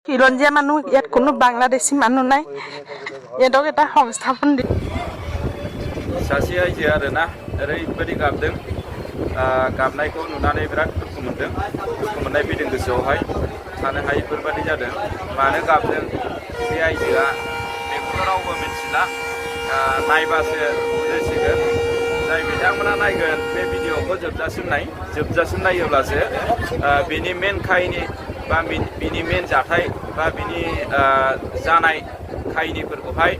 খিলঞ্জীয়া মানুহ ইয়াত কোনো বাংলাদেশী মানুহ নাই ইয়াতক এটা সংস্থাপন দি सासे आइजो आरोना ओरैबायदि गाबदों गाबनायखौ नुनानै बिराद दुखु मोनदों दुखु मोननाय फैदों गोसोआवहाय थानो हायैफोरबायदि जादों मानो गाबदों बे आइजोआ बेखौ रावबो मिथिला नायबासो बुजिसिगोन जाय बिथांमोना नायगोन बे भिडिअखौ जोबजासिम नायोब्लासो बिनि मेन काहिनी बा बिनि मेन जाथाय बा बिनि जानाय काहिनीफोरखौहाय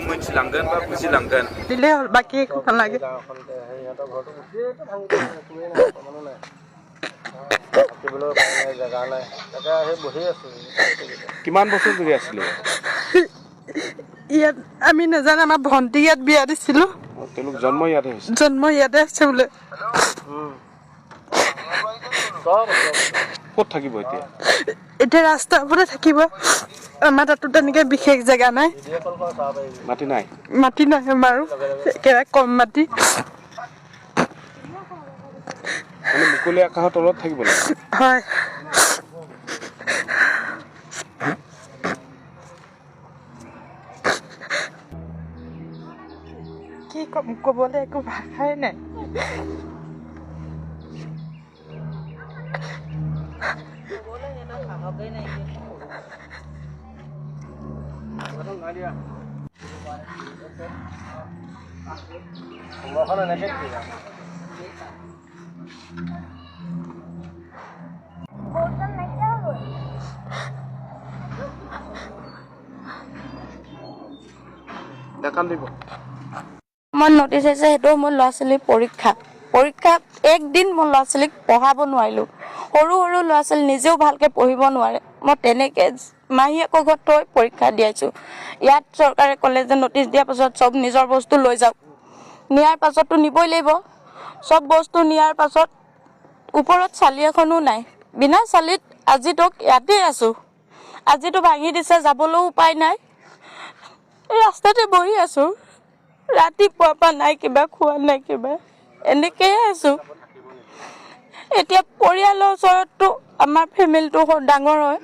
मोनथिलांगोन बा बुजिलांगोन দিলে হ'ল বাকি একো নালাগে কিমান বছৰ ধৰি আছিলে ইয়াত আমি নাজানো আমাৰ ভণ্টি ইয়াত বিয়া দিছিলোঁ তেওঁলোক জন্ম ইয়াতে হৈছে জন্ম ইয়াতে আছে বোলে ক'ত থাকিব এতিয়া এতিয়া ৰাস্তাৰ ওপৰতে থাকিব আমাৰ তাতো তেনেকৈ বিশেষ জেগা নাই মাটি নাই আমাৰো একেবাৰে কম মাটি মানে মুকলি আকাশৰ তলত থাকিব লাগিব হয় কি ক'ম ক'বলৈ একো ভাষাই নাই মই নটিচ হৈছে সেইটো মোৰ ল'ৰা ছোৱালীৰ পৰীক্ষা একদিন মোৰ ল'ৰা ছোৱালীক পঢ়াব নোৱাৰিলোঁ সৰু ল'ৰা ছোৱালী নিজেও ভালকৈ পঢ়িব নোৱাৰে মই তেনেকৈ মাহীয়েকৰ ঘৰত থৈ পৰীক্ষা দিয়াইছোঁ ইয়াত চৰকাৰে ক'লে যে নটিচ দিয়াৰ পাছত চব নিজৰ বস্তু লৈ যাওক নিয়াৰ পাছততো নিবই লাগিব চব বস্তু নিয়াৰ পাছত ওপৰত চালি এখনো নাই বিনা চালিত আজিতোক ইয়াতেই আছোঁ আজিতো ভাঙি দিছে যাবলৈও উপায় নাই ৰাস্তাতে বহি আছোঁ ৰাতিপুৱাৰ পৰা নাই কিবা খোৱা নাই কিবা এনেকৈয়ে আছোঁ এতিয়া পৰিয়ালৰ ওচৰততো আমাৰ ফেমিলিটো ডাঙৰ হয়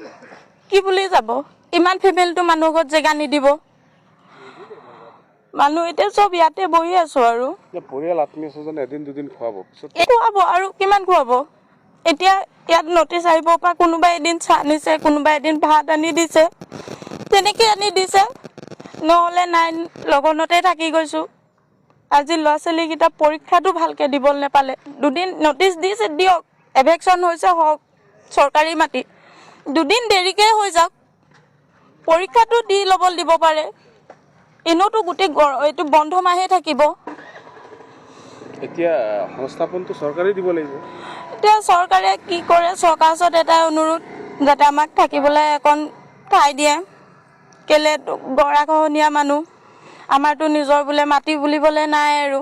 কি বুলি যাব ইমান ফেমিলিটো মানুহৰ ঘৰত জেগা নিদিব মানুহ এতিয়া চব ইয়াতে বহি আছোঁ আৰু পৰিয়াল আত্মীয় স্বজন এদিন দুদিন খুৱাব আৰু কিমান খুৱাব এতিয়া ইয়াত নটিচ আহিব পৰা কোনোবাই এদিন চাহ নিছে কোনোবাই এদিন ভাত আনি দিছে তেনেকৈ আনি দিছে নহ'লে নাই লগনতে থাকি গৈছোঁ আজি ল'ৰা ছোৱালীকেইটা পৰীক্ষাটো ভালকৈ দিবলৈ নাপালে দুদিন নটিচ দিছে দিয়ক এভেকশ্যন হৈছে হওক চৰকাৰী মাটি দুদিন দেৰিকৈ হৈ যাওক পৰীক্ষাটো দি ল'বলৈ দিব পাৰে এনেওতো গোটেই এইটো বন্ধ মাহে থাকিব এতিয়া সংস্থাপনটো চৰকাৰে দিব লাগিব এতিয়া চৰকাৰে কি কৰে চৰকাৰৰ ওচৰত এটা অনুৰোধ যাতে আমাক থাকিবলৈ এখন ঠাই দিয়ে কেলে গৰাখহনীয়া মানুহ আমাৰতো নিজৰ বোলে মাটি বুলিবলৈ নাই আৰু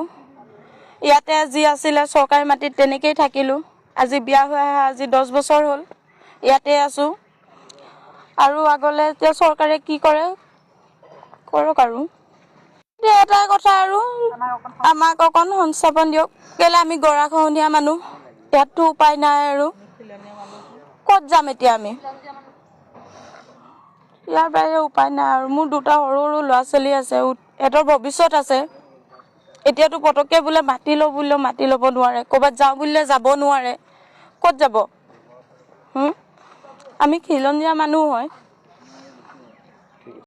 ইয়াতে যি আছিলে চৰকাৰী মাটিত তেনেকৈয়ে থাকিলোঁ আজি বিয়া হৈ অহা আজি 10 বছৰ হ'ল ইয়াতে আছোঁ আৰু আগলৈ এতিয়া চৰকাৰে কি কৰে কৰক আৰু এতিয়া এটা কথা আৰু আমাক অকণ সংস্থাপন দিয়ক কেলে আমি গৰাখহনীয়া মানুহ ইয়াততো উপায় নাই আৰু ক'ত যাম এতিয়া আমি ইয়াৰ বাহিৰে উপায় নাই আৰু মোৰ দুটা সৰু ল'ৰা ছোৱালী আছে সিহঁতৰ ভৱিষ্যত আছে এতিয়াতো পটককৈ বোলে মাটি লওঁ বুলিলেও মাটি ল'ব নোৱাৰে ক'ৰবাত যাওঁ বুলিলে যাব নোৱাৰে ক'ত যাব আমি খিলঞ্জীয়া মানুহ হয়